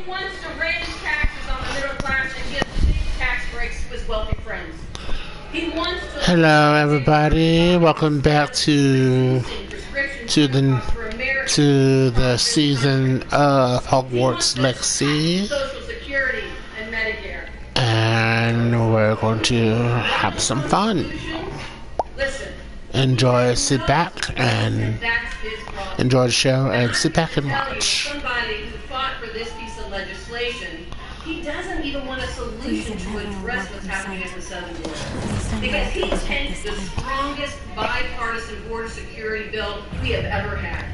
wants to raise taxes on the middle class and give big tax breaks to his wealthy friends. He wants to... Hello, everybody. Welcome back to the season of Hogwarts Legacy. Social Security and Medicare. And we're going to have some fun. Listen. Sit back and enjoy the show and sit back and watch. Somebody who fought for this piece of legislation, he doesn't even want a solution to address what's happening at the southern border. Because he tanked the strongest bipartisan border security bill we have ever had.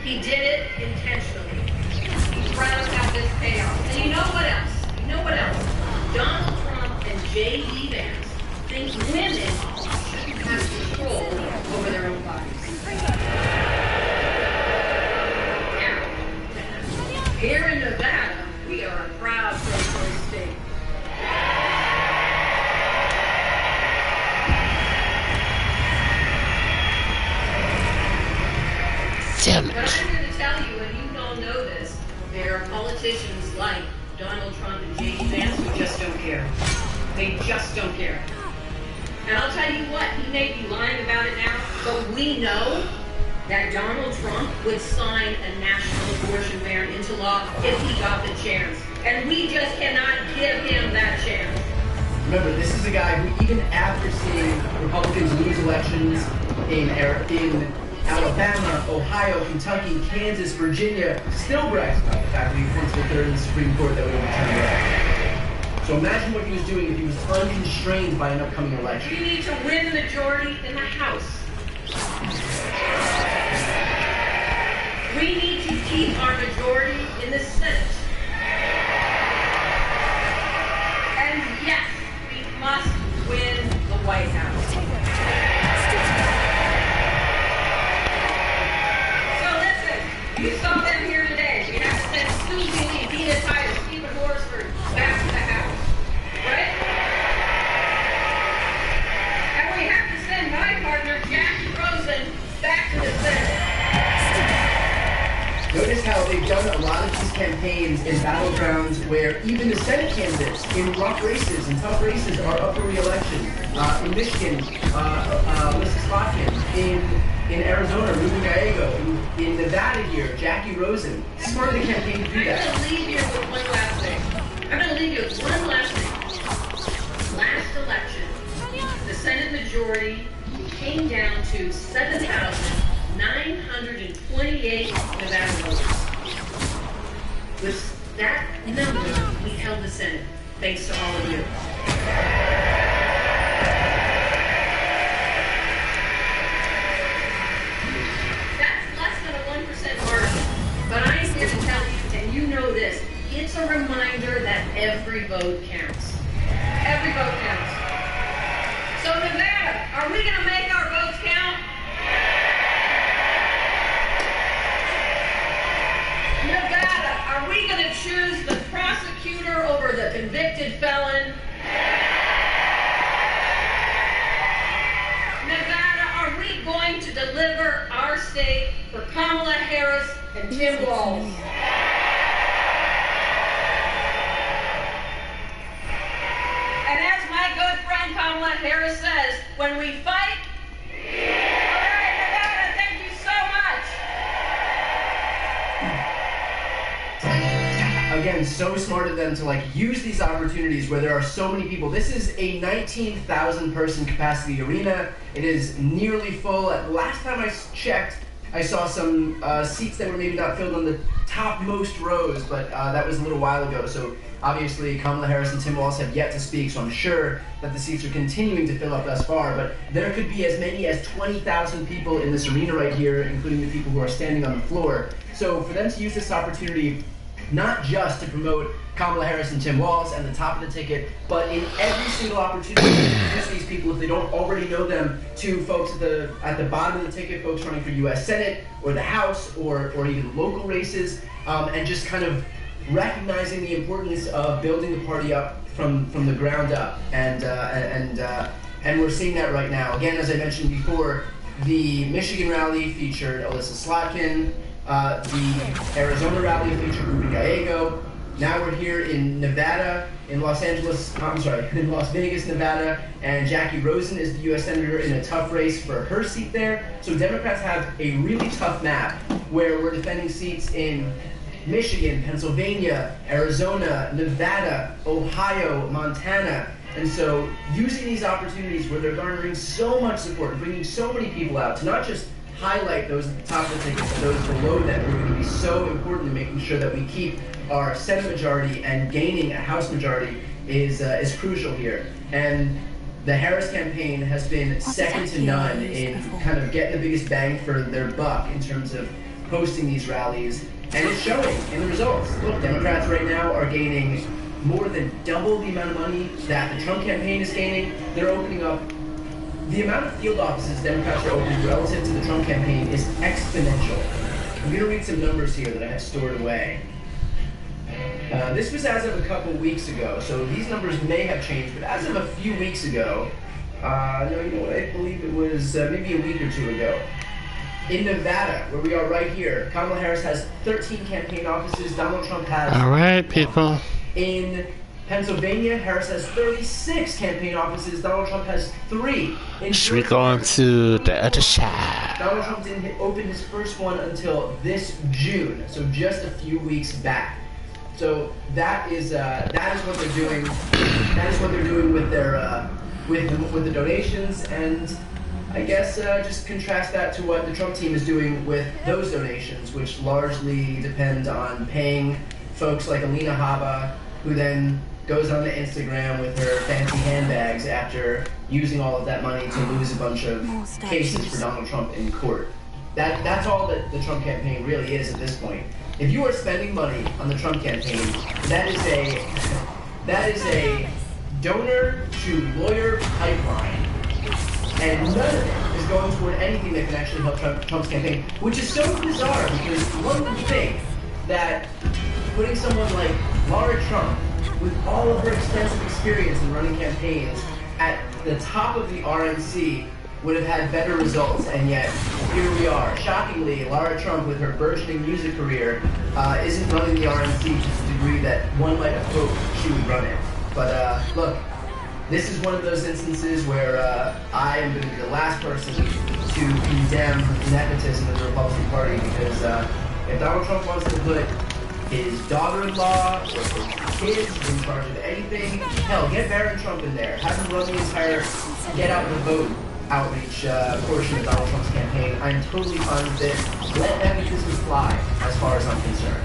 He did it intentionally. He brought us out this chaos. And you know what else? Donald Trump and J.D. Vance think women shouldn't have control over their own bodies. Now, here in Nevada, we are a proud pro-choice state. Damn But it. I'm here to tell you, and you all know this, there are politicians like Donald Trump and J.D. Vance who just don't care. They just don't care. And I'll tell you what, he may be lying about it now, but we know that Donald Trump would sign a national abortion ban into law if he got the chance. And we just cannot give him that chance. Remember, this is a guy who, even after seeing Republicans lose elections in Alabama, Ohio, Kentucky, Kansas, Virginia, still brags about the fact that he went to the third in the Supreme Court that would overturn the election. So imagine what he was doing if he was unconstrained by an upcoming election. We need to win the majority in the House. We need to keep our majority in the Senate. And yes, we must win the White House. So listen, you saw them here today. We have to send Susie Lee, Dina Titus, Stephen Horsford back to the House. Right? And we have to send my partner, Jackie Rosen, back to the Senate. Notice how they've done a lot of these campaigns in battlegrounds where even the Senate candidates in rough races and tough races are up for re-election. In Michigan, Mrs. Slotkin. In Arizona, Ruben Gallego. In Nevada here, Jackie Rosen. It's part of the campaign to do that. I'm going to leave you with one last thing. Last election, the Senate majority came down to 7,928 Nevada voters. With that number, we held the Senate, thanks to all of you. That's less than a 1% margin. But I'm here to tell you, and you know this, it's a reminder that every vote counts. Every vote counts. So Nevada, are we going to make our votes count? Nevada, are we going to choose the prosecutor over the convicted felon? Nevada, are we going to deliver our state for Kamala Harris and Tim Walz? And as my good friend Kamala Harris says, when we fight, all right, Nevada, thank you so much. Again, so smart of them to use these opportunities where there are so many people. This is a 19,000 person capacity arena. It is nearly full. Last time I checked, I saw some seats that were maybe not filled on the topmost rows, but that was a little while ago. So obviously Kamala Harris and Tim Walz have yet to speak, so I'm sure that the seats are continuing to fill up thus far. But there could be as many as 20,000 people in this arena right here, including the people who are standing on the floor. So for them to use this opportunity not just to promote Kamala Harris and Tim Walz and the top of the ticket, but in every single opportunity to introduce these people, if they don't already know them, to folks at the bottom of the ticket, folks running for U.S. Senate or the House or even local races, and just kind of recognizing the importance of building the party up from the ground up, and we're seeing that right now. Again, as I mentioned before, the Michigan rally featured Alyssa Slotkin. The Arizona rally featured Ruben Gallego. Now we're here in Nevada, in Las Vegas, Nevada, and Jackie Rosen is the U.S. Senator in a tough race for her seat there. So Democrats have a really tough map where we're defending seats in Michigan, Pennsylvania, Arizona, Nevada, Ohio, Montana. And so using these opportunities where they're garnering so much support and bringing so many people out to not just highlight those at the top of the ticket, but those below them who are going to be so important in making sure that we keep our Senate majority and gaining a House majority is crucial here. And the Harris campaign has been second to none in kind of getting the biggest bang for their buck in terms of hosting these rallies. And it's showing in the results. Look, Democrats right now are gaining more than double the amount of money that the Trump campaign is gaining. They're opening up. The amount of field offices Democrats are opening relative to the Trump campaign is exponential. I'm going to read some numbers here that I have stored away. This was as of a couple weeks ago, so these numbers may have changed, but as of a few weeks ago, no, you know what, I believe it was maybe a week or two ago. In Nevada, where we are right here, Kamala Harris has 13 campaign offices, Donald Trump has... All right, people. In Pennsylvania, Harris has 36 campaign offices, Donald Trump has 3. Should we go on to the other side? Donald Trump didn't open his first one until this June, so just a few weeks back. So that is what they're doing. That is what they're doing with their with the donations, and I guess just contrast that to what the Trump team is doing with those donations, which largely depend on paying folks like Alina Habba, who then goes on to Instagram with her fancy handbags after using all of that money to lose a bunch of cases for Donald Trump in court. That's all that the Trump campaign really is at this point. If you are spending money on the Trump campaign, that is a donor to lawyer pipeline, and none of it is going toward anything that can actually help Trump's campaign, which is so bizarre because one would think that putting someone like Laura Trump, with all of her extensive experience in running campaigns, at the top of the RNC would have had better results, and yet here we are. Shockingly, Laura Trump, with her burgeoning music career, isn't running the RNC to the degree that one might have hoped she would run it. But look, this is one of those instances where I am going to be the last person to condemn nepotism in the Republican Party, because if Donald Trump wants to put his daughter-in-law or his kids in charge of anything, hell, get Barron Trump in there. Have him run the entire get out the vote outreach portion of Donald Trump's campaign. I'm totally fine with it. Let nepotism fly, as far as I'm concerned.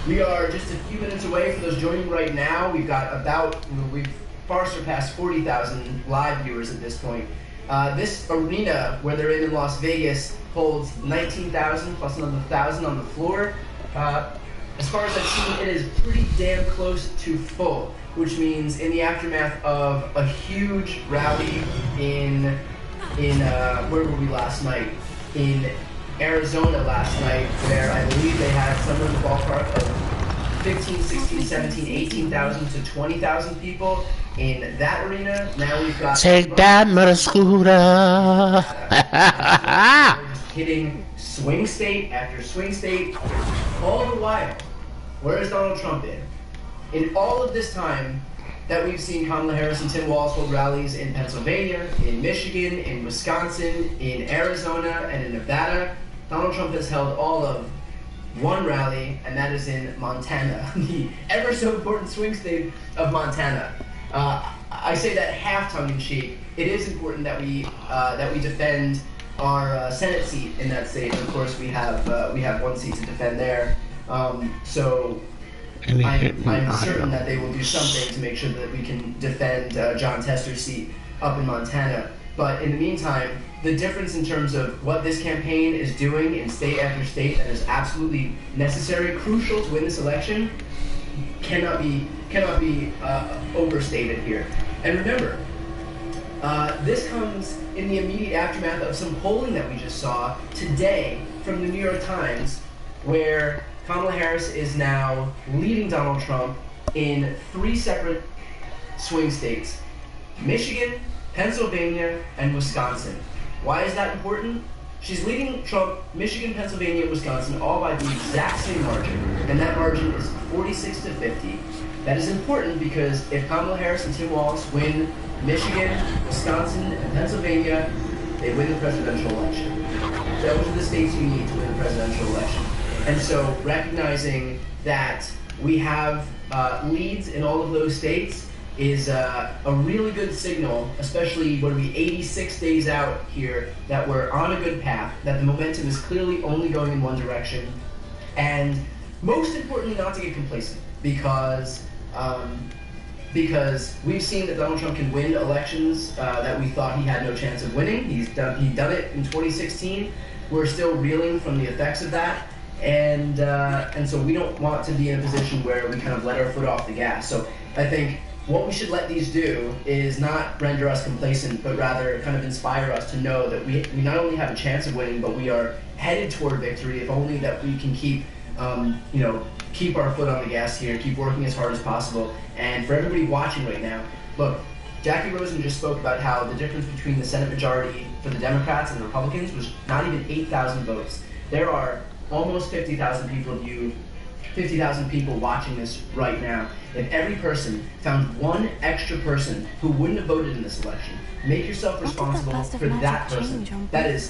We are just a few minutes away from those joining right now. We've got we've far surpassed 40,000 live viewers at this point. This arena, where they're in Las Vegas, holds 19,000 plus another 1,000 on the floor. As far as I've seen, it is pretty damn close to full, which means in the aftermath of a huge rally in where were we last night? In Arizona last night, where I believe they had somewhere in the ballpark of 15, 16, 17, 18,000 to 20,000 people in that arena. Now we've got... Take that, mother scooter! Just hitting swing state after swing state. All the while, where has Donald Trump been? In all of this time that we've seen Kamala Harris and Tim Walz hold rallies in Pennsylvania, in Michigan, in Wisconsin, in Arizona, and in Nevada, Donald Trump has held all of one rally, and that is in Montana, the ever so important swing state of Montana. I say that half tongue-in-cheek. It is important that we defend our Senate seat in that state. And of course, we have one seat to defend there. So I'm certain that they will do something to make sure that we can defend John Tester's seat up in Montana. But in the meantime, the difference in terms of what this campaign is doing in state after state that is absolutely necessary, crucial to win this election, cannot be overstated here. And remember, this comes in the immediate aftermath of some polling that we just saw today from the New York Times, where Kamala Harris is now leading Donald Trump in 3 separate swing states: Michigan, Pennsylvania, and Wisconsin. Why is that important? She's leading Trump, Michigan, Pennsylvania, Wisconsin, all by the exact same margin, and that margin is 46 to 50. That is important because if Kamala Harris and Tim Walz win Michigan, Wisconsin, and Pennsylvania, they win the presidential election. Those are the states you need to win the presidential election. And so recognizing that we have leads in all of those states is a really good signal, especially when we 86 days out here, that we're on a good path, that the momentum is clearly only going in one direction, and most importantly, not to get complacent, because we've seen that Donald Trump can win elections that we thought he had no chance of winning. He's done it in 2016. We're still reeling from the effects of that, and so we don't want to be in a position where we kind of let our foot off the gas. So I think what we should let these do is not render us complacent, but rather kind of inspire us to know that we not only have a chance of winning, but we are headed toward victory, if only that we can keep keep our foot on the gas here, keep working as hard as possible. And for everybody watching right now, look, Jackie Rosen just spoke about how the difference between the Senate majority for the Democrats and the Republicans was not even 8,000 votes. There are almost 50,000 people watching this right now. If every person found one extra person who wouldn't have voted in this election, make yourself responsible for that person. That is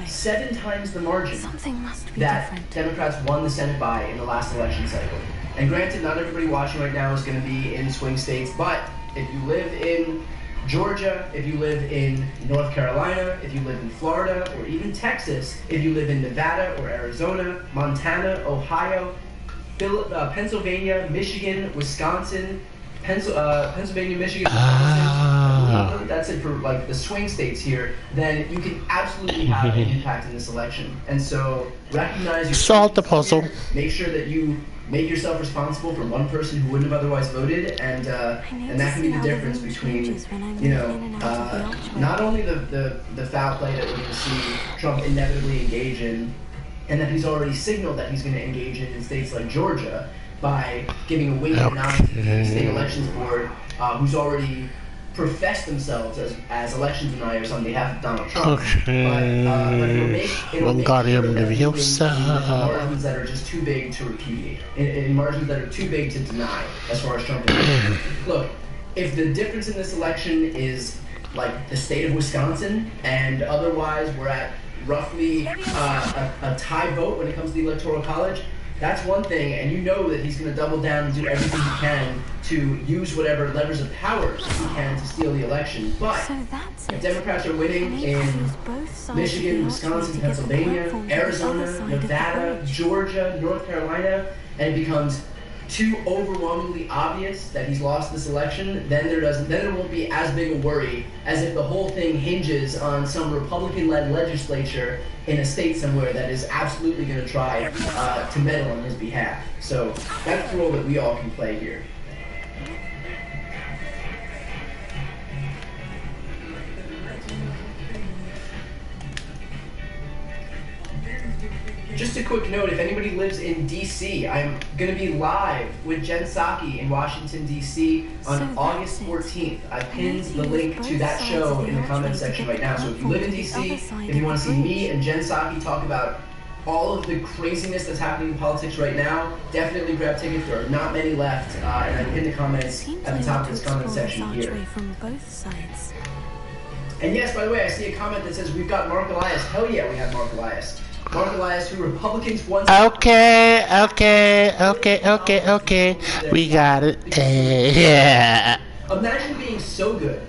7 times the margin that Democrats won the Senate by in the last election cycle. And granted, not everybody watching right now is going to be in swing states, but if you live in Georgia, if you live in North Carolina, if you live in Florida, or even Texas, if you live in Nevada or Arizona, Montana, Ohio, Pennsylvania, Michigan, Wisconsin, Pennsylvania, Michigan, Wisconsin, that's it for like the swing states here, then you can absolutely have an impact in this election. And so recognize your solve the puzzle. Make sure that you make yourself responsible for one person who wouldn't have otherwise voted, and that can be the difference between, not only the foul play that we're going to see Trump inevitably engage in, and that he's already signaled that he's going to engage in states like Georgia by giving a wink and nod to the state elections board, who's already professed themselves as election deniers on behalf of Donald Trump. It'll make sure margins that are just too big to repudiate, in margins that are too big to deny as far as Trump is concerned. Look, if the difference in this election is like the state of Wisconsin, and otherwise we're at roughly a tie vote when it comes to the Electoral College, that's one thing, and you know that he's going to double down and do everything he can to use whatever levers of power he can to steal the election. But if Democrats are winning in Michigan, Wisconsin, Pennsylvania, Arizona, Nevada, Georgia, North Carolina, and it becomes too overwhelmingly obvious that he's lost this election, then there won't be as big a worry as if the whole thing hinges on some Republican-led legislature in a state somewhere that is absolutely going to try to meddle on his behalf. So that's the role that we all can play here. Just a quick note, if anybody lives in D.C., I'm going to be live with Jen Psaki in Washington, D.C. on August 14th. I pinned the link to that show in the comments section right now. So if you live in D.C., if you want to see me and Jen Psaki talk about all of the craziness that's happening in politics right now, definitely grab tickets. There are not many left, and I pinned the comments at the top of this comment section here. And yes, by the way, I see a comment that says, we've got Mark Elias. Hell yeah, we have Mark Elias. Mark Elias, who Republicans once... Okay. We got it. Yeah. Imagine being so good,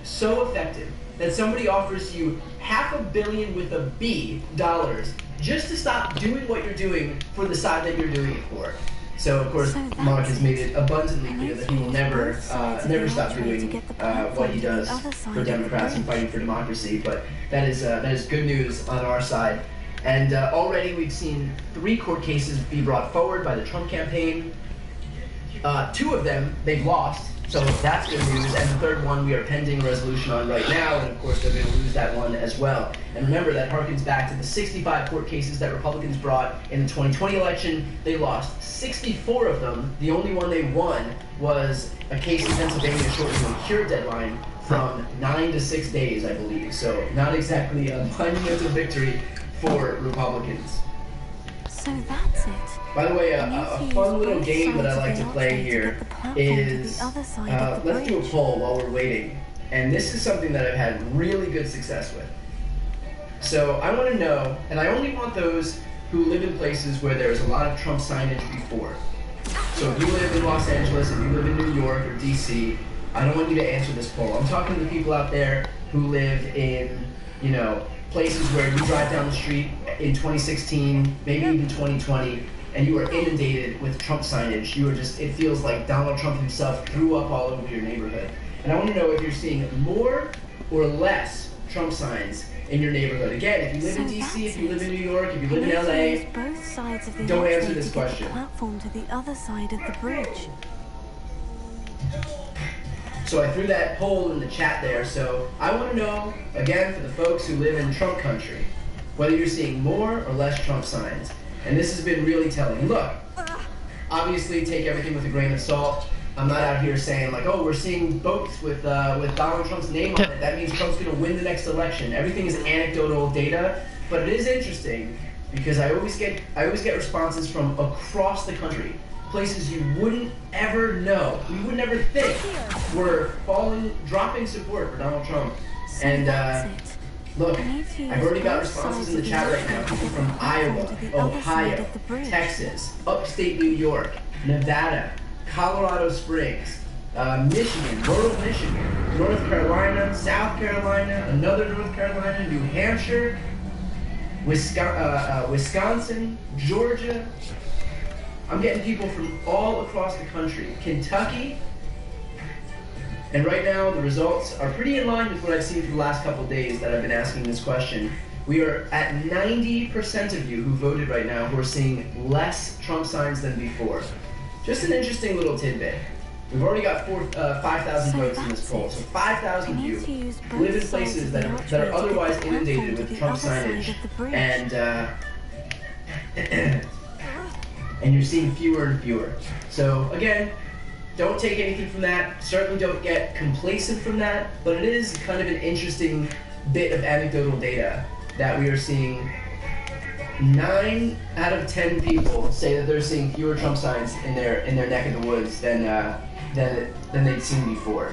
so effective, that somebody offers you $500 million with a B dollars just to stop doing what you're doing for the side that you're doing it for. So, of course, Mark has made it abundantly clear that he will never stop doing what he does for Democrats and fighting for democracy. But that is good news on our side. And already we've seen 3 court cases be brought forward by the Trump campaign. 2 of them they've lost, so that's good news. And the 3rd one we are pending resolution on right now, and of course they're going to lose lose that one as well. And remember, that harkens back to the 65 court cases that Republicans brought in the 2020 election. They lost 64 of them. The only one they won was a case in Pennsylvania shortening the cure deadline from 9 to 6 days, I believe. So not exactly a monumental victory for Republicans. So that's it. By the way, a fun little game that I like to play here is, let's do a poll while we're waiting. And this is something that I've had really good success with. So I want to know, and I only want those who live in places where there's a lot of Trump signage before. So if you live in Los Angeles, if you live in New York or DC, I don't want you to answer this poll. I'm talking to the people out there who live in, you know, places where you drive down the street in 2016, maybe even 2020, and you are inundated with Trump signage. You are just, it feels like Donald Trump himself threw up all over your neighborhood. And I want to know if you're seeing more or less Trump signs in your neighborhood. Again, if you live in DC, if you live in New York, if you live in LA, both sides of the don't answer this question. Platform to the other side of the bridge. So I threw that poll in the chat there. So I want to know, again, for the folks who live in Trump country, whether you're seeing more or less Trump signs. And this has been really telling. Look, obviously take everything with a grain of salt. I'm not out here saying like, oh, we're seeing boats with Donald Trump's name on it. That means Trump's going to win the next election. Everything is anecdotal data, but it is interesting because I always get responses from across the country, places you wouldn't ever know, you would never think were dropping support for Donald Trump. And look, I've already got responses in the chat right now. People from Iowa, Ohio, Texas, upstate New York, Nevada, Colorado Springs, Michigan, rural Michigan, North Carolina, South Carolina, another North Carolina, New Hampshire, Wisconsin, Georgia. I'm getting people from all across the country. Kentucky. And right now, the results are pretty in line with what I've seen for the last couple days that I've been asking this question. We are at 90% of you who voted right now who are seeing less Trump signs than before. Just an interesting little tidbit. We've already got 5,000 votes in this poll. So 5,000 of you live in places that are otherwise inundated with Trump signage. And you're seeing fewer and fewer. So again, don't take anything from that. Certainly don't get complacent from that. But it is kind of an interesting bit of anecdotal data that we are seeing 9 out of 10 people say that they're seeing fewer Trump signs in their neck of the woods than they'd seen before.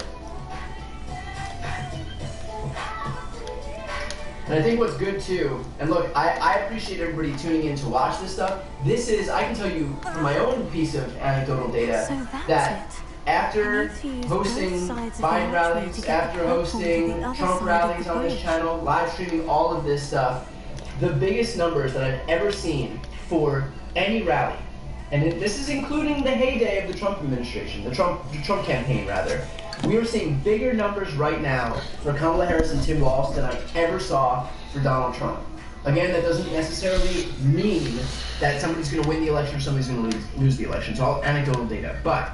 And I think what's good too, and look, I appreciate everybody tuning in to watch this stuff. This is, I can tell you from my own piece of anecdotal data, that after hosting Biden rallies, after hosting Trump rallies on this channel, live streaming all of this stuff, the biggest numbers that I've ever seen for any rally, and this is including the heyday of the Trump administration, the Trump campaign rather, we are seeing bigger numbers right now for Kamala Harris and Tim Walz than I ever saw for Donald Trump. Again, that doesn't necessarily mean that somebody's going to win the election or somebody's going to lose the election. It's all anecdotal data. But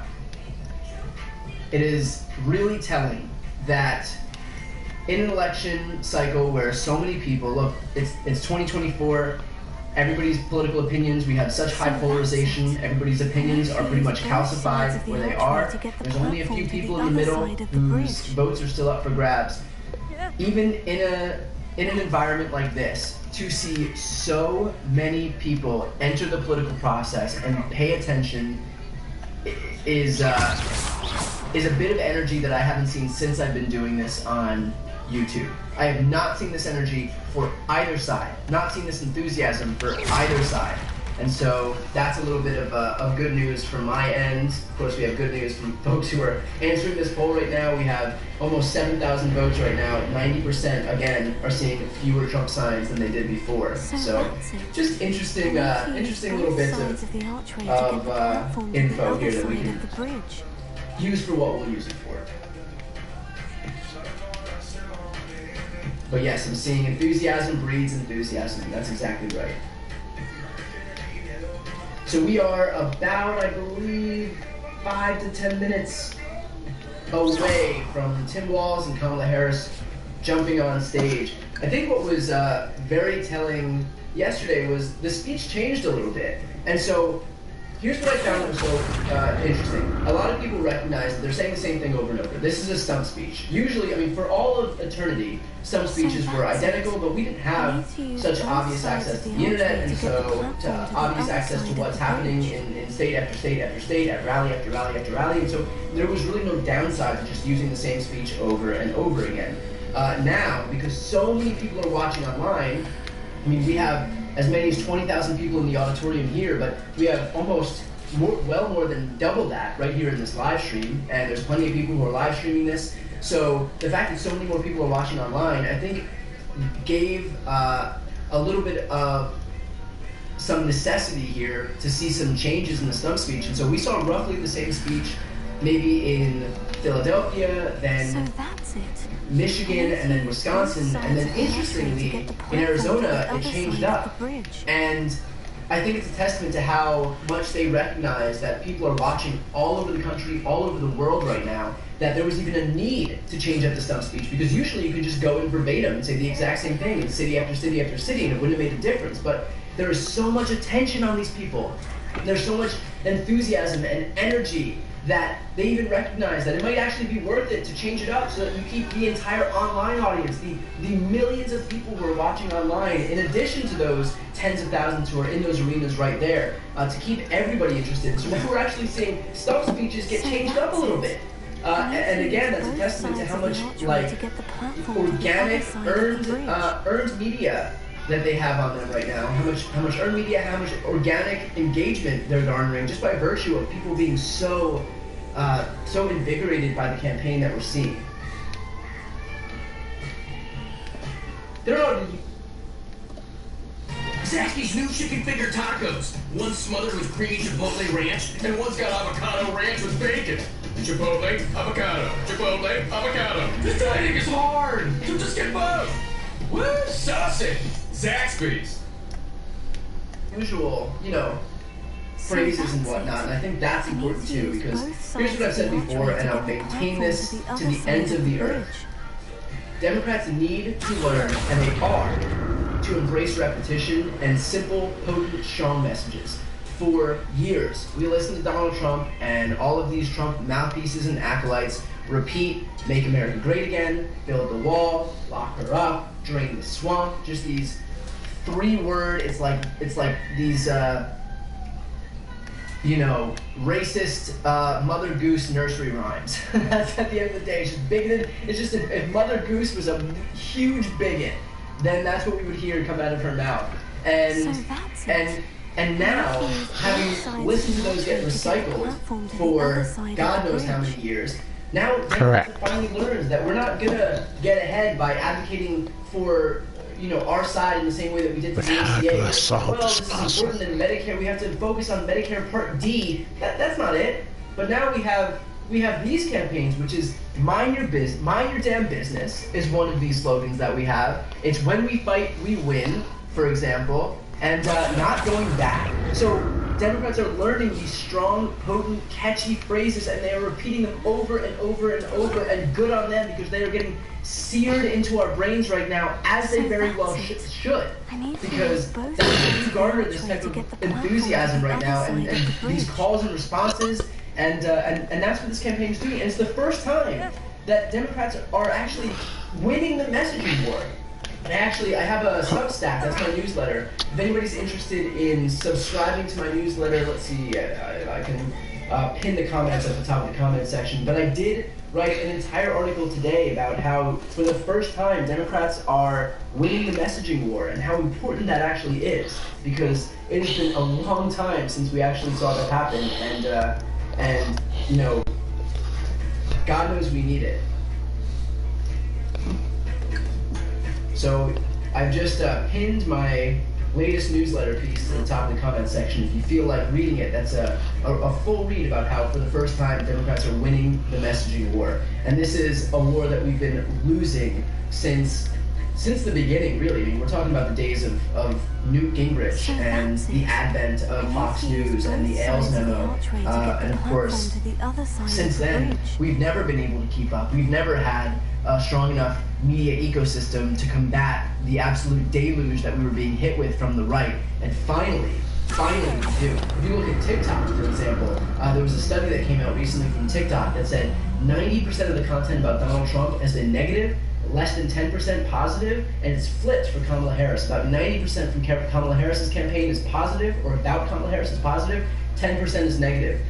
it is really telling that in an election cycle where so many people, look, it's 2024, everybody's political opinions, we have such high polarization, everybody's opinions are pretty much calcified where they are. There's only a few people in the middle whose votes are still up for grabs. Even in an environment like this, to see so many people enter the political process and pay attention is a bit of energy that I haven't seen since I've been doing this on YouTube. I have not seen this energy for either side, not seen this enthusiasm for either side. And so that's a little bit of good news from my end. Of course, we have good news from folks who are answering this poll right now. We have almost 7,000 votes right now. 90%, again, are seeing fewer Trump signs than they did before. So just interesting little bits of info here that we can use for what we'll use it for. But yes, I'm seeing enthusiasm breeds enthusiasm. That's exactly right. So we are about, I believe, 5 to 10 minutes away from Tim Walz and Kamala Harris jumping on stage. I think what was very telling yesterday was the speech changed a little bit. And so here's what I found that was so interesting. A lot of people recognize that they're saying the same thing over and over. This is a stump speech. Usually, I mean, for all of eternity, stump speeches were identical, but we didn't have such obvious access to the internet, and so obvious access to what's happening in state after state after state, at rally after rally after rally, and so there was really no downside to just using the same speech over and over again. Now, because so many people are watching online, I mean, we have as many as 20,000 people in the auditorium here, but we have almost well more than double that right here in this live stream, and there's plenty of people who are live streaming this. So the fact that so many more people are watching online, I think, gave a little bit of some necessity here to see some changes in the stump speech. And so we saw roughly the same speech maybe in Philadelphia, then So that's it. Michigan, and then Wisconsin, and then interestingly, in Arizona, it changed up. And I think it's a testament to how much they recognize that people are watching all over the country, all over the world right now, that there was even a need to change up the stump speech, because usually you could just go in verbatim and say the exact same thing in city after city after city, and it wouldn't have made a difference. But there is so much attention on these people. There's so much enthusiasm and energy that they even recognize that it might actually be worth it to change it up so that you keep the entire online audience, the millions of people who are watching online, in addition to those tens of thousands who are in those arenas right there, to keep everybody interested. So now we're actually seeing stump speeches get changed up a little bit. And again, that's a testament to how much organic, earned media that they have on them right now, how much earned media, how much organic engagement they're garnering just by virtue of people being so invigorated by the campaign that we're seeing. They're not. Zaxby's new chicken finger tacos. One's smothered with creamy chipotle ranch, and one's got avocado ranch with bacon. Chipotle, avocado, chipotle, avocado. This dieting is hard, so just get both. Woo, sausage. Zaxby's. Usual, phrases and whatnot, and I think that's important too, because here's what I've said before, and I'll maintain this to the ends of the earth. Democrats need to learn, and they are, to embrace repetition and simple, potent, strong messages. For years, we listened to Donald Trump and all of these Trump mouthpieces and acolytes repeat, make America great again, build the wall, lock her up, drain the swamp, just these three-word, it's like these, racist Mother Goose nursery rhymes. That's at the end of the day. It's just bigoted. It's just if Mother Goose was a huge bigot, then that's what we would hear come out of her mouth. And now, having listened to those get recycled for God knows how many years, now Democrats finally learns that we're not gonna get ahead by advocating for our side in the same way that we did for the ACA. Well, this is important in Medicare. We have to focus on Medicare Part D. That's not it. But now we have these campaigns, which is mind your damn business is one of these slogans that we have. It's when we fight, we win, for example, and not going back. So Democrats are learning these strong, potent, catchy phrases, and they are repeating them over and over and over, and good on them, because they are getting seared into our brains right now, as they very well should. Because that's what you garner this type of enthusiasm right now, and these calls and responses, and that's what this campaign is doing. And it's the first time that Democrats are actually winning the messaging war. And I have a Substack, that's my newsletter. If anybody's interested in subscribing to my newsletter, let's see, I can pin the comments at the top of the comment section. But I did write an entire article today about how, for the first time, Democrats are winning the messaging war, and how important that actually is. Because it has been a long time since we actually saw that happen, and God knows we need it. So I've just pinned my latest newsletter piece to the top of the comment section. If you feel like reading it, that's a full read about how, for the first time, Democrats are winning the messaging war. And this is a war that we've been losing since the beginning, really. I mean, we're talking about the days of Newt Gingrich and the advent of Fox News and the Ailes memo. And of course, since then, we've never been able to keep up. We've never had strong enough media ecosystem to combat the absolute deluge that we were being hit with from the right. And finally we do. If you look at TikTok, for example, there was a study that came out recently from TikTok that said 90% of the content about Donald Trump has been negative, less than 10% positive, and it's flipped for Kamala Harris. About 90% from Kamala Harris's campaign is positive, or about Kamala Harris is positive, 10% is negative.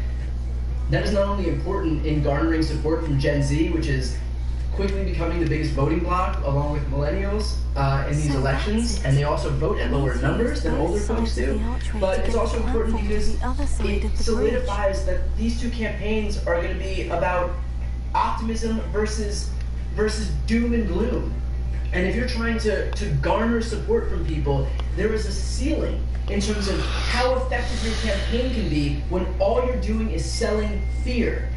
That is not only important in garnering support from Gen Z, which is quickly becoming the biggest voting bloc along with millennials in these elections, and they also vote at lower numbers than older folks do, but it's also important because it solidifies that these two campaigns are going to be about optimism versus doom and gloom. And if you're trying to garner support from people, there is a ceiling in terms of how effective your campaign can be when all you're doing is selling fear.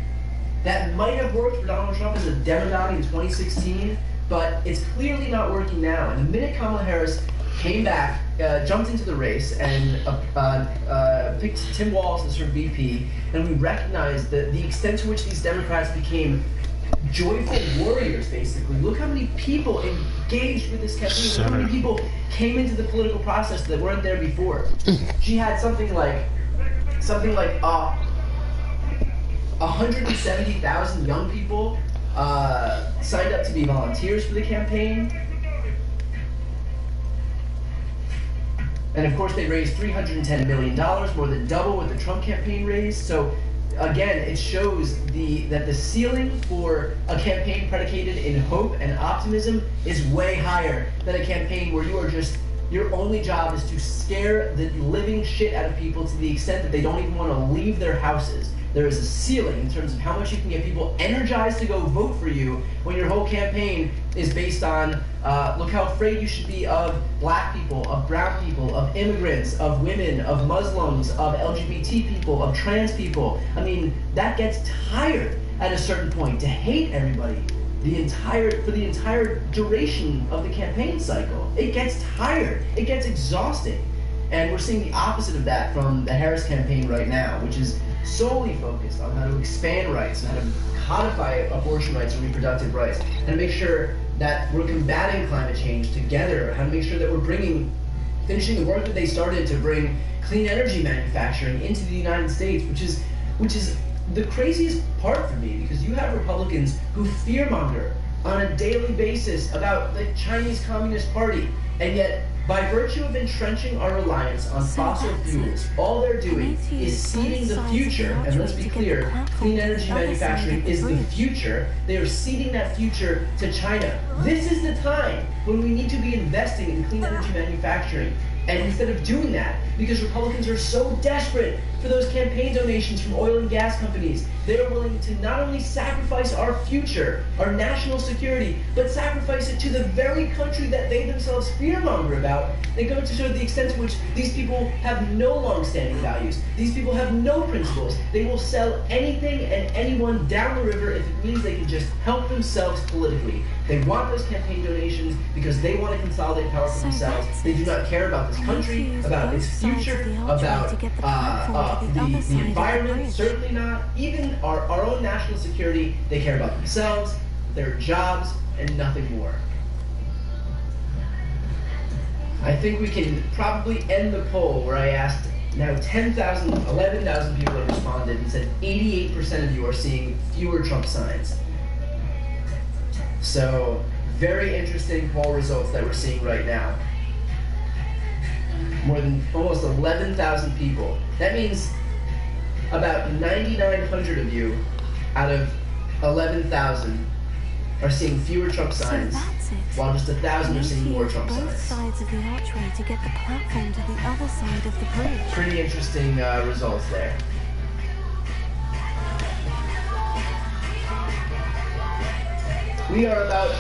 That might have worked for Donald Trump as a demagogue in 2016, but it's clearly not working now. And the minute Kamala Harris came back, jumped into the race, and picked Tim Walz as her VP, and we recognized the extent to which these Democrats became joyful warriors, basically. Look how many people engaged with this campaign. Look how many people came into the political process that weren't there before. She had something like 170,000 young people signed up to be volunteers for the campaign. And of course they raised $310 million, more than double what the Trump campaign raised. So again, it shows that the ceiling for a campaign predicated in hope and optimism is way higher than a campaign where your only job is to scare the living shit out of people to the extent that they don't even want to leave their houses. There is a ceiling in terms of how much you can get people energized to go vote for you when your whole campaign is based on, look how afraid you should be of black people, of brown people, of immigrants, of women, of Muslims, of LGBT people, of trans people. I mean, that gets tired at a certain point to hate everybody for the entire duration of the campaign cycle. It gets tired. It gets exhausting. And we're seeing the opposite of that from the Harris campaign right now, which is solely focused on how to expand rights and how to codify abortion rights and reproductive rights, and to make sure that we're combating climate change together, how to make sure that we're finishing the work that they started to bring clean energy manufacturing into the United States, which is the craziest part for me, because you have Republicans who fearmonger on a daily basis about the Chinese Communist Party, and yet by virtue of entrenching our reliance on fossil fuels, all they're doing is seeding the future, and let's be clear, clean energy manufacturing is the future. They are seeding that future to China. This is the time when we need to be investing in clean energy manufacturing. And instead of doing that, because Republicans are so desperate for those campaign donations from oil and gas companies, they are willing to not only sacrifice our future, our national security, but sacrifice it to the very country that they themselves fearmonger about. They go to show the extent to which these people have no long-standing values. These people have no principles. They will sell anything and anyone down the river if it means they can just help themselves politically. They want those campaign donations because they want to consolidate power for themselves. They do not care about this country, about its future, about the environment, certainly not. Even our own national security, they care about themselves, their jobs, and nothing more. I think we can probably end the poll where I asked now 11,000 people have responded and said 88% of you are seeing fewer Trump signs. So, very interesting poll results that we're seeing right now. More than almost 11,000 people. That means about 9,900 of you out of 11,000 are seeing fewer Trump signs, while just 1,000 are seeing more Trump signs. Both sides of the archway to get the platform to the other side of the bridge. Pretty interesting results there. We are about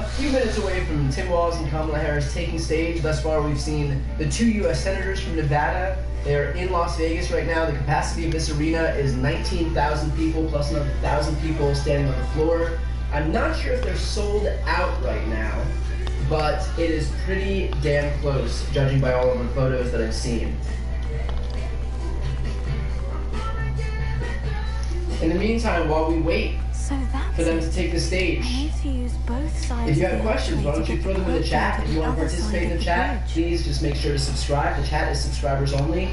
a few minutes away from Tim Walz and Kamala Harris taking stage. Thus far, we've seen the 2 U.S. senators from Nevada. They're in Las Vegas right now. The capacity of this arena is 19,000 people, plus another 1,000 people standing on the floor. I'm not sure if they're sold out right now, but it is pretty damn close, judging by all of the photos that I've seen. In the meantime, while we wait So that's for them to take the I stage. need to use both sides. If you of have the questions, archway why don't to you get throw the them in the platform chat? to If you the want to other participate in side the of chat, bridge. please just make sure to subscribe. The chat is subscribers only.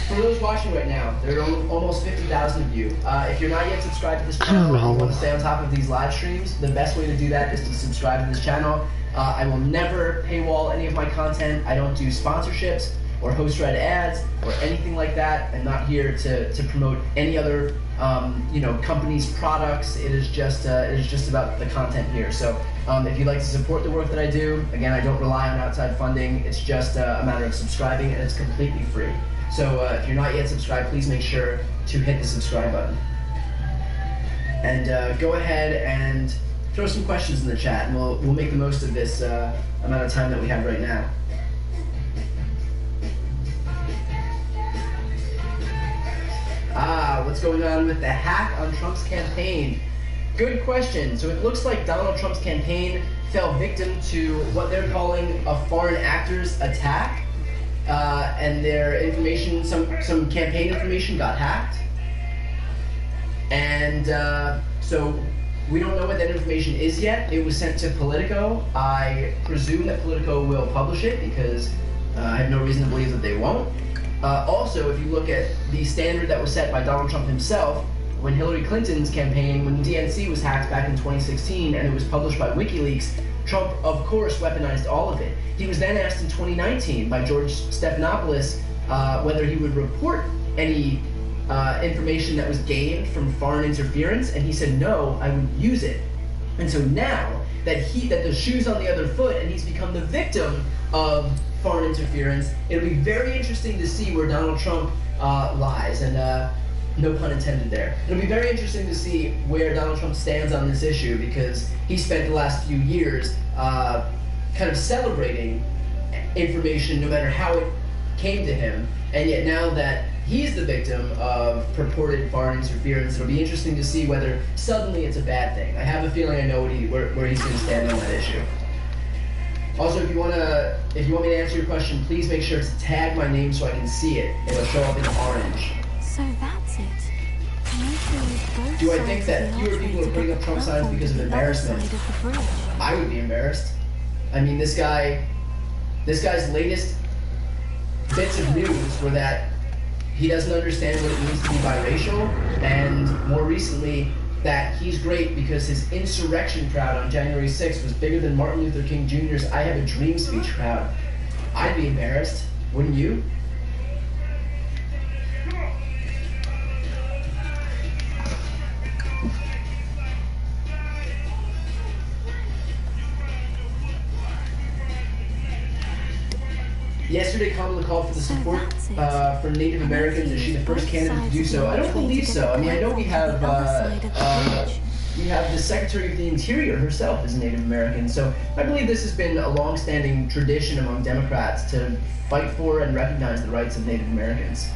For those watching right now, there are almost 50,000 of you. If you're not yet subscribed to this channel and you want to stay on top of these live streams, the best way to do that is to subscribe to this channel. I will never paywall any of my content. I don't do sponsorships or host-read ads or anything like that. I'm not here to promote any other company's products. It is just about the content here. So if you'd like to support the work that I do, again, I don't rely on outside funding. It's just a matter of subscribing, and it's completely free. So if you're not yet subscribed, please make sure to hit the subscribe button. And go ahead and throw some questions in the chat, and we'll make the most of this amount of time that we have right now. What's going on with the hack on Trump's campaign? Good question. So it looks like Donald Trump's campaign fell victim to what they're calling a foreign actors attack. And their information, some campaign information got hacked. And so we don't know what that information is yet. It was sent to Politico. I presume that Politico will publish it because I have no reason to believe that they won't. Also, if you look at the standard that was set by Donald Trump himself, when Hillary Clinton's campaign, when DNC was hacked back in 2016 and it was published by WikiLeaks, Trump, of course, weaponized all of it. He was then asked in 2019 by George Stephanopoulos whether he would report any information that was gained from foreign interference, and he said, no, I would use it. And so now that the shoe's on the other foot and he's become the victim of foreign interference, it'll be very interesting to see where Donald Trump lies, and no pun intended there. It'll be very interesting to see where Donald Trump stands on this issue, because he spent the last few years kind of celebrating information no matter how it came to him, and yet now that he's the victim of purported foreign interference, it'll be interesting to see whether suddenly it's a bad thing. I have a feeling I know where he's going to stand on that issue. Also, if you want me to answer your question, please make sure to tag my name so I can see it. It'll show up in orange. So that's it. Do I think that fewer people are putting up Trump signs because of embarrassment? I would be embarrassed. I mean, this guy's latest bits of news were that he doesn't understand what it means to be biracial, and more recently, that he's great because his insurrection crowd on January 6th was bigger than Martin Luther King Jr.'s I Have a Dream speech crowd. I'd be embarrassed, wouldn't you? Yesterday, Kamala called for the support for Native Americans. Is she the first candidate to do so? I don't believe so. I mean, I know we have the Secretary of the Interior herself is a Native American, so I believe this has been a long-standing tradition among Democrats to fight for and recognize the rights of Native Americans.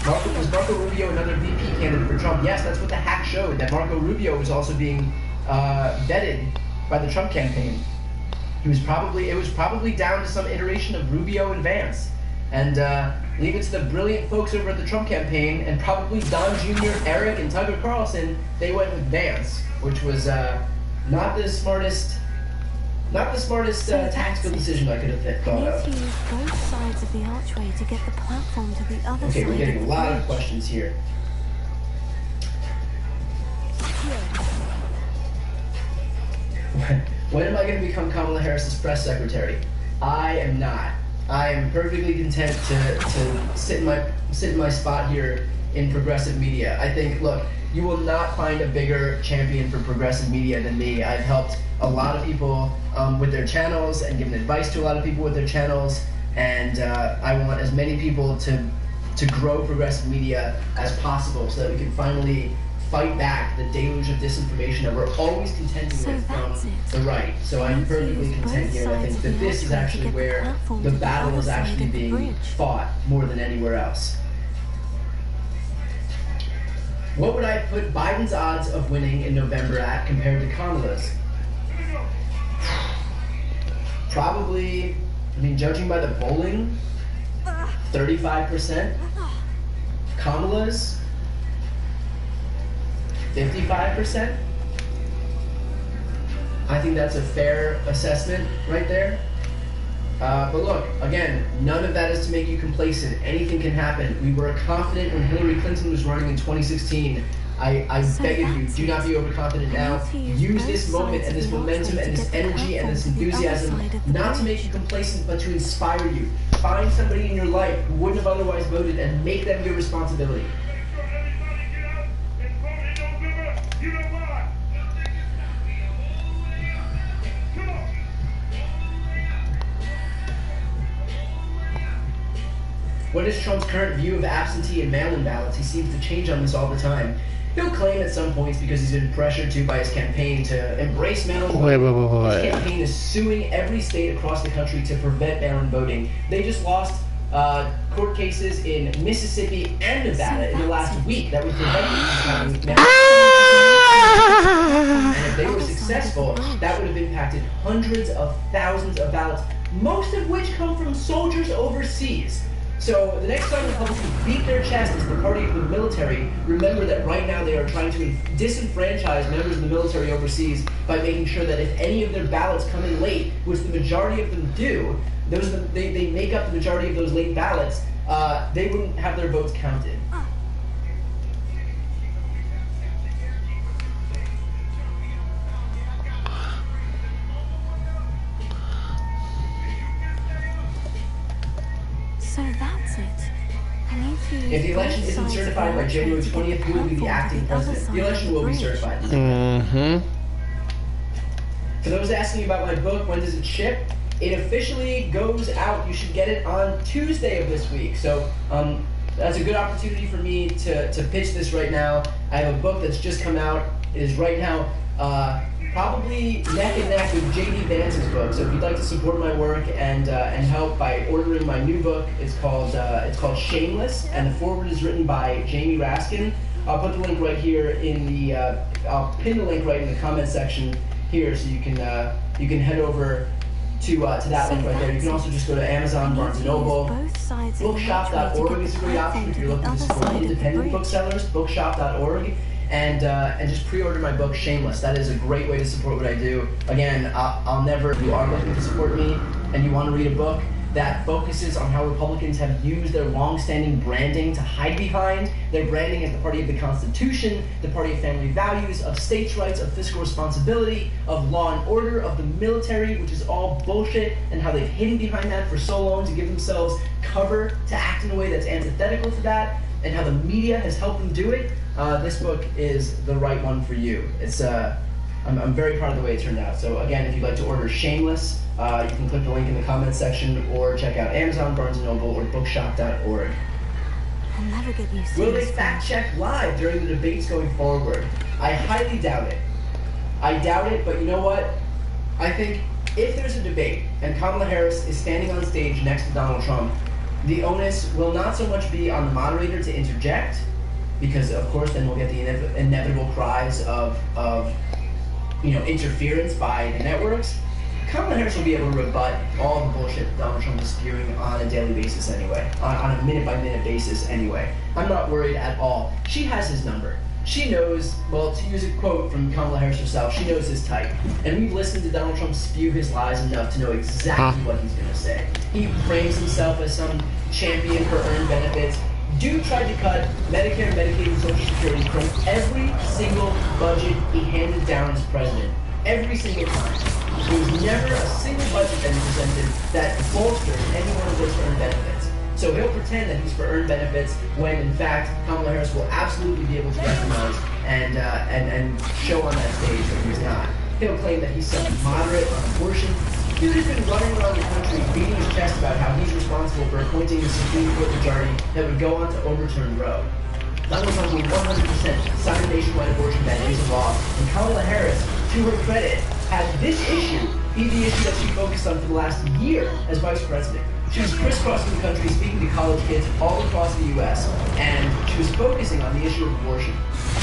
Was Marco Rubio another VP candidate for Trump? Yes, that's what the hack showed, that Marco Rubio was also being vetted by the Trump campaign. It was probably down to some iteration of Rubio and Vance. And leave it to the brilliant folks over at the Trump campaign, and probably Don Jr., Eric, and Tucker Carlson, they went with Vance, which was not the smartest tactical decision I could have thought of. I need to use both sides of the archway to get the platform to the other side. Okay, we're getting a lot of questions here. When am I going to become Kamala Harris's press secretary? I am not. I am perfectly content to sit in my spot here in progressive media. I think, look, you will not find a bigger champion for progressive media than me. I've helped a lot of people with their channels and given advice to a lot of people with their channels, and I want as many people to grow progressive media as possible so that we can finally fight back the deluge of disinformation that we're always contending with from the right. So I'm perfectly content here. I think that this is actually where the battle is actually being fought more than anywhere else. What would I put Biden's odds of winning in November at compared to Kamala's? Probably, I mean, judging by the polling, 35%. Kamala's 55%. I think that's a fair assessment right there. But look, again, none of that is to make you complacent. Anything can happen. We were confident when Hillary Clinton was running in 2016. I beg of you, do not be overconfident now. Use this moment and this momentum and this energy and this enthusiasm not to make you complacent, but to inspire you. Find somebody in your life who wouldn't have otherwise voted and make them your responsibility. What is Trump's current view of absentee and mail-in ballots? He seems to change on this all the time. He'll claim at some points, because he's been pressured to by his campaign, to embrace mail-in voting. His campaign is suing every state across the country to prevent mail-in voting. They just lost court cases in Mississippi and Nevada in the last week that would prevent them from having mail-in. And if they were successful, that would have impacted hundreds of thousands of ballots, most of which come from soldiers overseas. So the next time Republicans beat their chest as the party of the military, remember that right now they are trying to disenfranchise members of the military overseas by making sure that if any of their ballots come in late, which the majority of them do, they make up the majority of those late ballots, they wouldn't have their votes counted. So that's it. If the election isn't certified by January 20th, who will be the acting president? The election will be certified. For those asking about my book, when does it ship? It officially goes out. You should get it on Tuesday of this week. So that's a good opportunity for me to pitch this right now. I have a book that's just come out. It is right now probably neck and neck with J.D. Vance's book. So if you'd like to support my work and help by ordering my new book, it's called Shameless, and the foreword is written by Jamie Raskin. I'll put the link right here in the I'll pin the link right in the comment section here, so you can head over to that link right there. You can also just go to Amazon, Barnes & Noble. Bookshop.org is a great option if you're looking to support independent booksellers. Bookshop.org. And just pre-order my book, Shameless. That is a great way to support what I do. Again, I'll never, if you are looking to support me and you want to read a book that focuses on how Republicans have used their long-standing branding to hide behind, their branding as the party of the Constitution, the party of family values, of states' rights, of fiscal responsibility, of law and order, of the military, which is all bullshit, and how they've hidden behind that for so long to give themselves cover to act in a way that's antithetical to that, and how the media has helped them do it. This book is the right one for you. It's I'm very proud of the way it turned out. So again, if you'd like to order Shameless, you can click the link in the comments section or check out Amazon, Barnes & Noble, or bookshop.org. I'll never get used to Will they fact check live during the debates going forward? I highly doubt it. I doubt it, but you know what? I think if there's a debate and Kamala Harris is standing on stage next to Donald Trump, the onus will not so much be on the moderator to interject, because of course then we'll get the inevitable cries of interference by the networks. Kamala Harris will be able to rebut all the bullshit that Donald Trump is spewing on a daily basis anyway, on a minute-by-minute basis anyway. I'm not worried at all. She has his number. She knows, well, to use a quote from Kamala Harris herself, she knows his type. And we've listened to Donald Trump spew his lies enough to know exactly what he's going to say. He frames himself as some champion for earned benefits. Dude tried to cut Medicare, Medicaid, and Social Security from every single budget he handed down as president. Every single time. There was never a single budget that he presented that bolstered any one of those earned benefits. So he'll pretend that he's for earned benefits when, in fact, Kamala Harris will absolutely be able to recognize and show on that stage that he's not. He'll claim that he's some moderate on abortion. Dude has been running around the country beating his chest about how he's responsible for appointing the Supreme Court majority that would go on to overturn Roe. Donald Trump will 100% sign a nationwide abortion ban into law, and Kamala Harris, to her credit, had this issue be the issue that she focused on for the last year as vice president. She was crisscrossing the country, speaking to college kids all across the U.S., and she was focusing on the issue of abortion,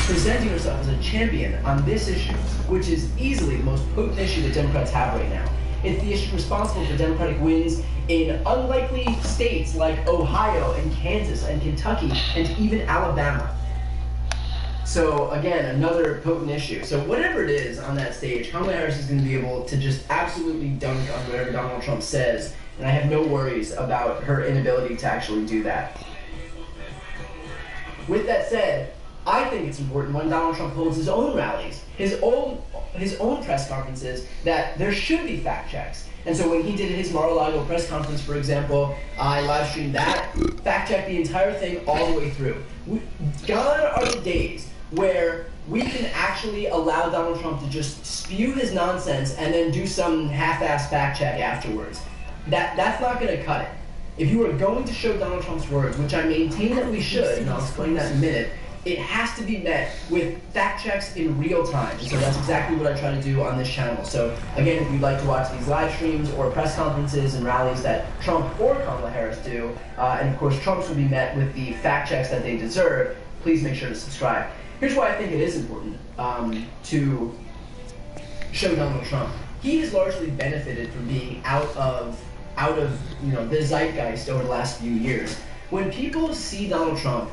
presenting herself as a champion on this issue, which is easily the most potent issue that Democrats have right now. It's the issue responsible for Democratic wins in unlikely states like Ohio and Kansas and Kentucky and even Alabama. So again, another potent issue. So whatever it is on that stage, Kamala Harris is going to be able to just absolutely dunk on whatever Donald Trump says, and I have no worries about her inability to actually do that. With that said, I think it's important when Donald Trump holds his own rallies, his own press conferences, that there should be fact checks. And so when he did his Mar-a-Lago press conference, for example, I live streamed that, fact checked the entire thing all the way through. Gone are the days where we can actually allow Donald Trump to just spew his nonsense and then do some half-assed fact check afterwards. That's not going to cut it. If you are going to show Donald Trump's words, which I maintain that we should, and I'll explain that in a minute, it has to be met with fact checks in real time. And so that's exactly what I try to do on this channel. So again, if you'd like to watch these live streams or press conferences and rallies that Trump or Kamala Harris do, and of course Trump's will be met with the fact checks that they deserve, please make sure to subscribe. Here's why I think it is important to show Donald Trump. He has largely benefited from being out of the zeitgeist over the last few years. When people see Donald Trump,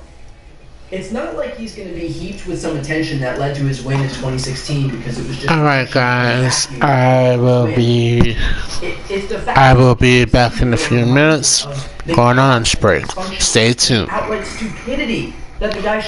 it's not like he's going to be heaped with some attention that led to his win in 2016 because it was just. All right, guys, I will be back in a few minutes. Going on lunch break. Stay tuned. Outright stupidity that the guy